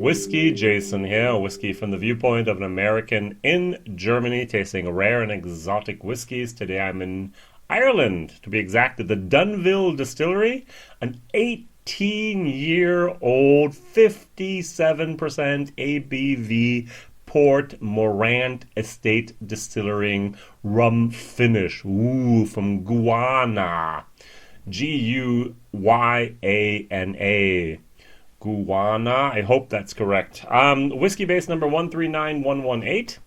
WhiskyJason here, whiskey from the viewpoint of an American in Germany, tasting rare and exotic whiskeys. Today I'm in Ireland, to be exact, at the Dunville Distillery, an 18-year-old, 57% ABV Port Mourant Estate Distillery rum finish. Ooh, from Guyana. Guyana. Guyana, I hope that's correct. Whiskey base number 139118.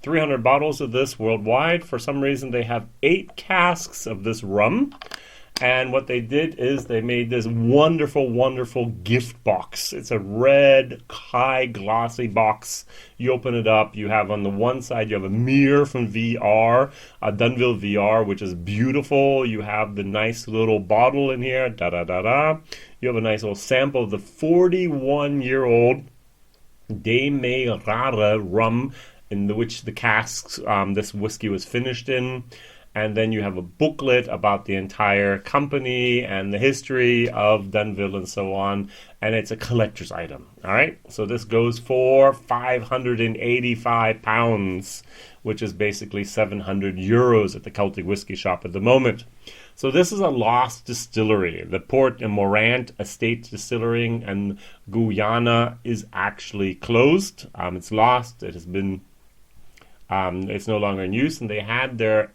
300 bottles of this worldwide. For some reason, they have 8 casks of this rum. And what they did is they made this wonderful, wonderful gift box. It's a red, high, glossy box. You open it up. You have on the one side, you have a mirror from VR, Dunville VR, which is beautiful. You have the nice little bottle in here. Da-da-da-da. You have a nice little sample of the 41-year-old Demerara Rum, in which the casks this whiskey was finished in. And then you have a booklet about the entire company and the history of Dunville and so on. And it's a collector's item. All right. So this goes for £585, which is basically 700 euros at the Celtic Whiskey Shop at the moment. So this is a lost distillery. The Port Mourant Estate Distillery in Guyana is actually closed. It's lost. It has been, it's no longer in use. And they had their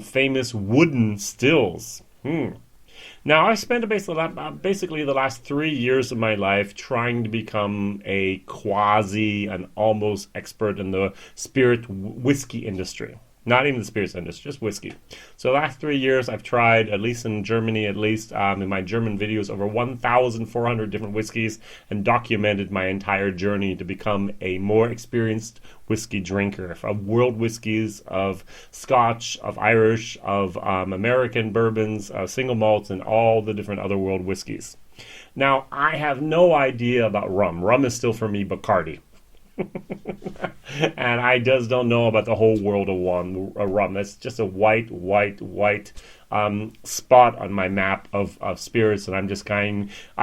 famous wooden stills. Now, I spent basically the last 3 years of my life trying to become a an almost expert in the spirit whiskey industry. Not even the spirits industry, just whiskey. So the last 3 years I've tried, at least in Germany, in my German videos, over 1,400 different whiskeys and documented my entire journey to become a more experienced whiskey drinker of world whiskeys, of Scotch, of Irish, of American bourbons, single malts, and all the different other world whiskeys. Now, I have no idea about rum. Rum is still for me Bacardi. And I just don't know about the whole world of rum. That's just a white spot on my map of spirits, and I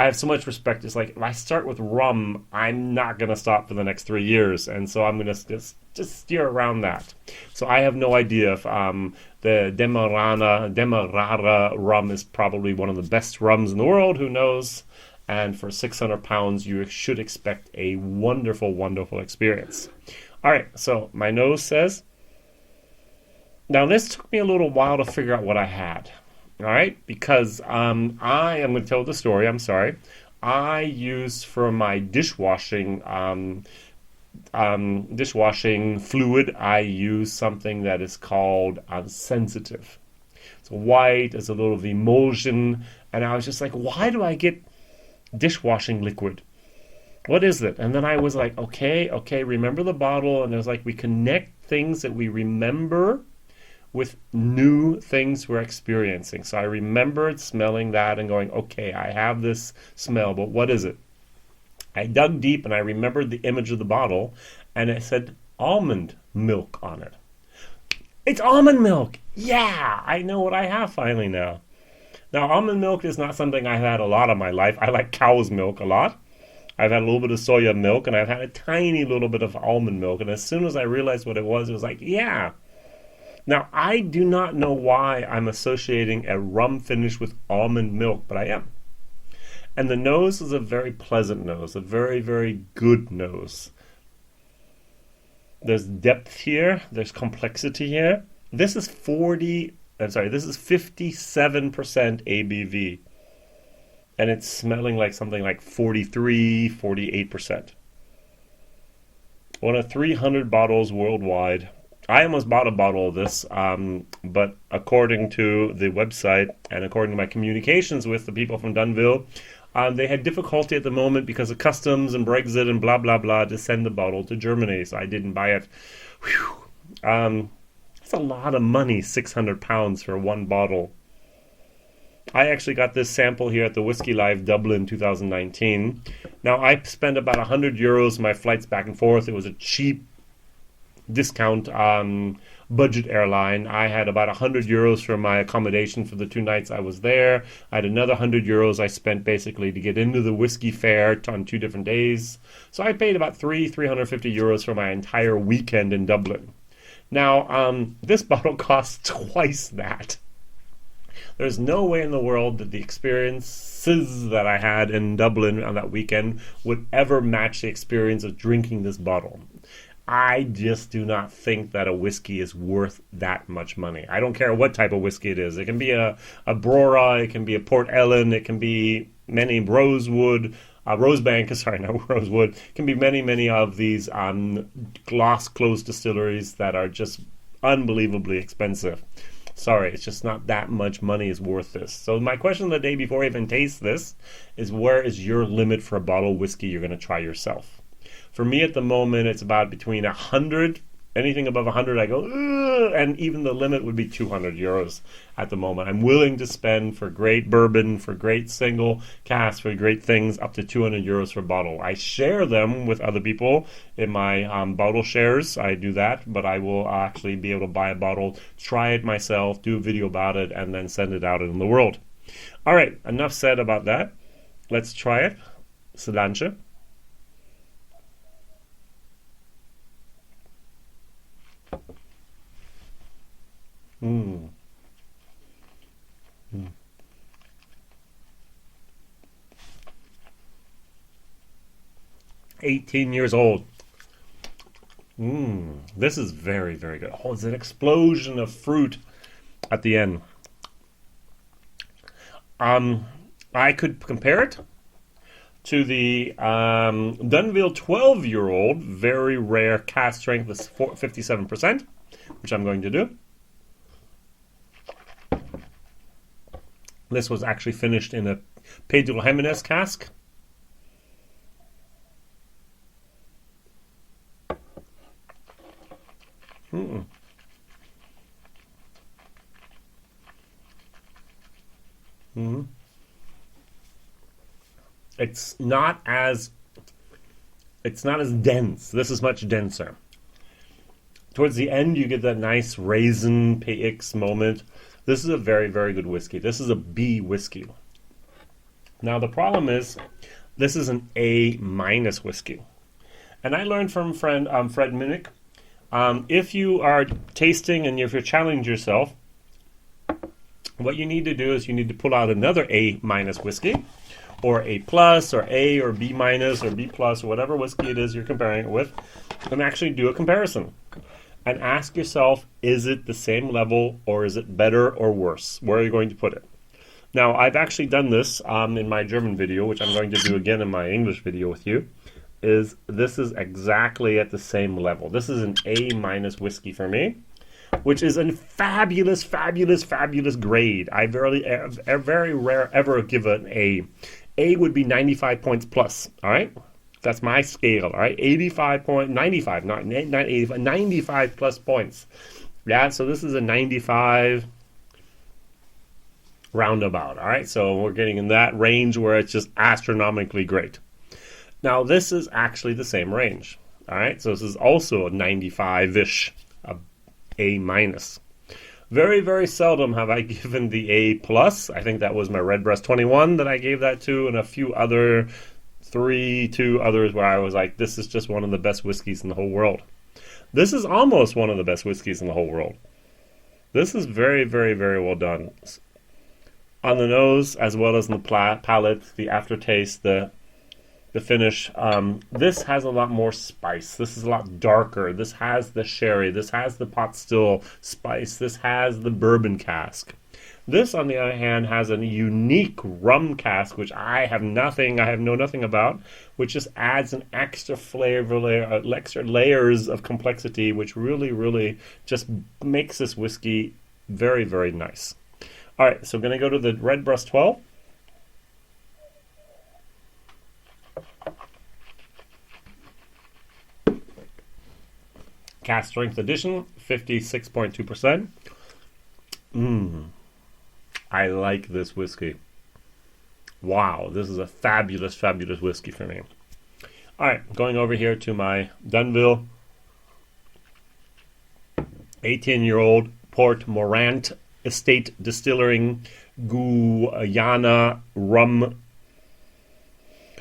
have so much respect. It's like, if I start with rum, I'm not going to stop for the next 3 years, and so I'm going to just steer around that. So I have no idea if the Demerara rum is probably one of the best rums in the world. Who knows? And for £600, you should expect a wonderful, wonderful experience. All right, so my nose says. Now, this took me a little while to figure out what I had. All right, because I am going to tell the story. I'm sorry. I use for my dishwashing fluid, I use something that is called sensitive. It's white, it's a little emulsion, and I was just like, why do I get dishwashing liquid? What is it? And then I was like, okay, remember the bottle. And it was like, we connect things that we remember with new things we're experiencing. So I remembered smelling that and going, okay, I have this smell, but what is it? I dug deep and I remembered the image of the bottle, and it said almond milk on it. It's almond milk. Yeah, I know what I have finally now. Now, almond milk is not something I've had a lot of my life. I like cow's milk a lot. I've had a little bit of soya milk, and I've had a tiny little bit of almond milk. And as soon as I realized what it was like, yeah. Now, I do not know why I'm associating a rum finish with almond milk, but I am. And the nose is a very pleasant nose, a very, very good nose. There's depth here. There's complexity here. This is 57% ABV. And it's smelling like something like 43, 48%. One of 300 bottles worldwide. I almost bought a bottle of this, but according to the website and according to my communications with the people from Dunville, they had difficulty at the moment because of customs and Brexit and blah, blah, blah to send the bottle to Germany, so I didn't buy it. That's a lot of money, £600 for one bottle. I actually got this sample here at the Whiskey Live Dublin 2019. Now, I spent about 100 euros my flights back and forth. It was a cheap discount budget airline. I had about 100 euros for my accommodation for the 2 nights I was there. I had another 100 euros I spent basically to get into the whiskey fair on 2 different days. So I paid about 350 euros for my entire weekend in Dublin. Now, this bottle costs twice that. There's no way in the world that the experiences that I had in Dublin on that weekend would ever match the experience of drinking this bottle. I just do not think that a whiskey is worth that much money. I don't care what type of whiskey it is. It can be a Brora, it can be a Port Ellen, it can be many Rosewood, Rosebank, sorry, not Rosewood. It can be many of these glass-closed distilleries that are just unbelievably expensive. Sorry, it's just not that much money is worth this. So my question of the day before I even taste this is, where is your limit for a bottle of whiskey you're going to try yourself? For me at the moment, it's about between 100, anything above 100, I go, ugh, and even the limit would be 200 euros at the moment. I'm willing to spend for great bourbon, for great single casks, for great things, up to 200 euros for a bottle. I share them with other people in my bottle shares. I do that, but I will actually be able to buy a bottle, try it myself, do a video about it, and then send it out in the world. All right, enough said about that. Let's try it. Cilantro. Mm. Mm. 18 years old. This is very, very good. Oh, it's an explosion of fruit at the end. I could compare it to the Dunville 12-year-old, very rare cask strength, is 57%, which I'm going to do. This was actually finished in a Pedro Jimenez cask. It's not as dense. This is much denser. Towards the end, you get that nice raisin PX moment. This is a very, very good whiskey. This is a B whiskey. Now, the problem is, this is an A- whiskey. And I learned from Fred Minnick, if you are tasting and if you're challenging yourself, what you need to do is you need to pull out another A- whiskey, or A+, or A, or B- or B+, or whatever whiskey it is you're comparing it with, and actually do a comparison. And ask yourself, is it the same level, or is it better or worse? Where are you going to put it? Now, I've actually done this in my German video, which I'm going to do again in my English video with you. This is exactly at the same level. This is an A- whiskey for me, which is a fabulous, fabulous, fabulous grade. I very rare ever give an A. A would be 95 points plus, all right? That's my scale, all right? 95, not 85, 95 plus points. Yeah, so this is a 95 roundabout, all right? So we're getting in that range where it's just astronomically great. Now, this is actually the same range, all right? So this is also a 95-ish, A-. Very, very seldom have I given the A+. I think that was my Redbreast 21 that I gave that to, and a few other... 2 others where I was like, this is just one of the best whiskeys in the whole world. This is almost one of the best whiskeys in the whole world. This is very, very, very well done. On the nose, as well as in the palate, the aftertaste, the finish. This has a lot more spice. This is a lot darker. This has the sherry. This has the pot still spice. This has the bourbon cask. This, on the other hand, has a unique rum cask, which I know nothing about, which just adds an extra flavor, extra layers of complexity, which really, really just makes this whiskey very, very nice. All right, so I'm going to go to the Redbreast 12. Cask Strength Edition, 56.2%. I like this whiskey. Wow, this is a fabulous, fabulous whiskey for me. All right, going over here to my Dunville. 18-year-old Port Mourant Estate Distillery, Guyana rum.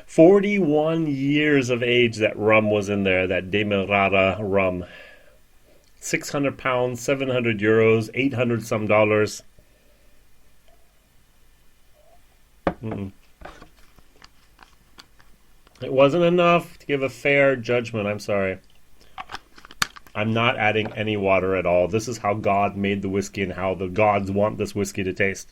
41 years of age that rum was in there, that Demerara rum. 600 pounds, 700 euros, 800 some dollars. It wasn't enough to give a fair judgment. I'm sorry. I'm not adding any water at all. This is how God made the whiskey and how the gods want this whiskey to taste.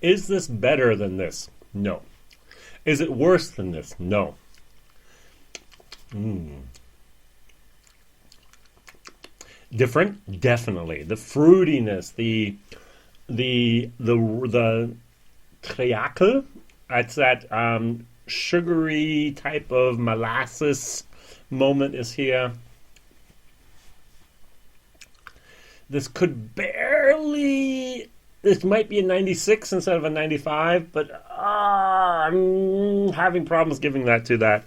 Is this better than this? No. Is it worse than this? No. Different? Definitely. The fruitiness, the triacle, it's that sugary type of molasses moment is here. This could barely... This might be a 96 instead of a 95, but I'm having problems giving that to that.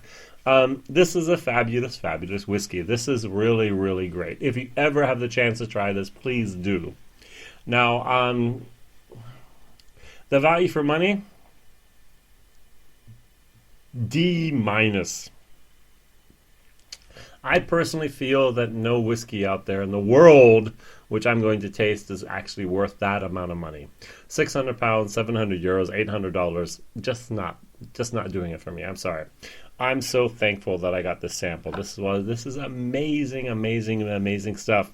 This is a fabulous, fabulous whiskey. This is really, really great. If you ever have the chance to try this, please do. Now, the value for money, D-. I personally feel that no whiskey out there in the world which I'm going to taste is actually worth that amount of money. 600 pounds, 700 euros, $800, just not doing it for me. I'm sorry. I'm so thankful that I got this sample. This is amazing, amazing, amazing stuff.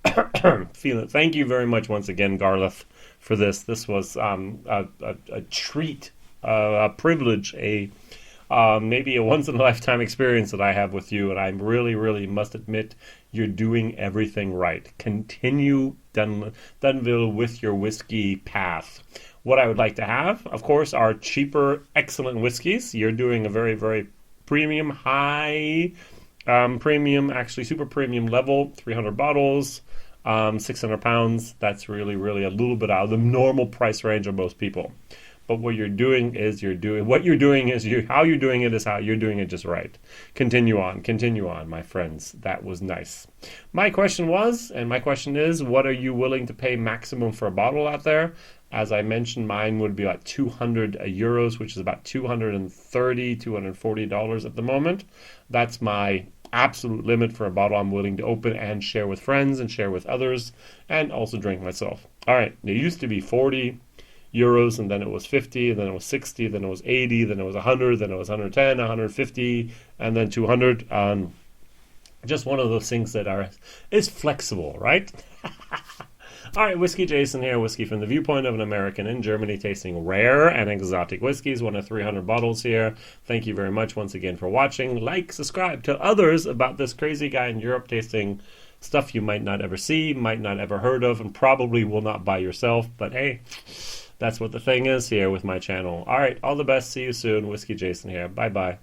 Thank you very much once again, Gareth, for this. This was a treat, a privilege, maybe a once-in-a-lifetime experience that I have with you, and I really, really must admit you're doing everything right. Continue Dunville with your whiskey path. What I would like to have, of course, are cheaper, excellent whiskeys. You're doing a very, very premium, high premium, actually super premium level, 300 bottles, 600 pounds. That's really, really a little bit out of the normal price range of most people. But what you're doing is how you're doing it is how you're doing it just right. Continue on, my friends. That was nice. My question was, and my question is, what are you willing to pay maximum for a bottle out there? As I mentioned, mine would be about 200 euros, which is about $230, $240 at the moment. That's my absolute limit for a bottle I'm willing to open and share with friends and share with others and also drink myself. All right, it used to be 40 euros, and then it was 50, and then it was 60, then it was 80, then it was 100, then it was 110, 150, and then 200. Just one of those things that is flexible, right? All right, WhiskyJason here, whiskey from the viewpoint of an American in Germany, tasting rare and exotic whiskeys, one of 300 bottles here. Thank you very much once again for watching. Like, subscribe to others about this crazy guy in Europe tasting stuff you might not ever see, might not ever heard of, and probably will not buy yourself, but hey, that's what the thing is here with my channel. All right, all the best. See you soon. WhiskyJason here. Bye-bye.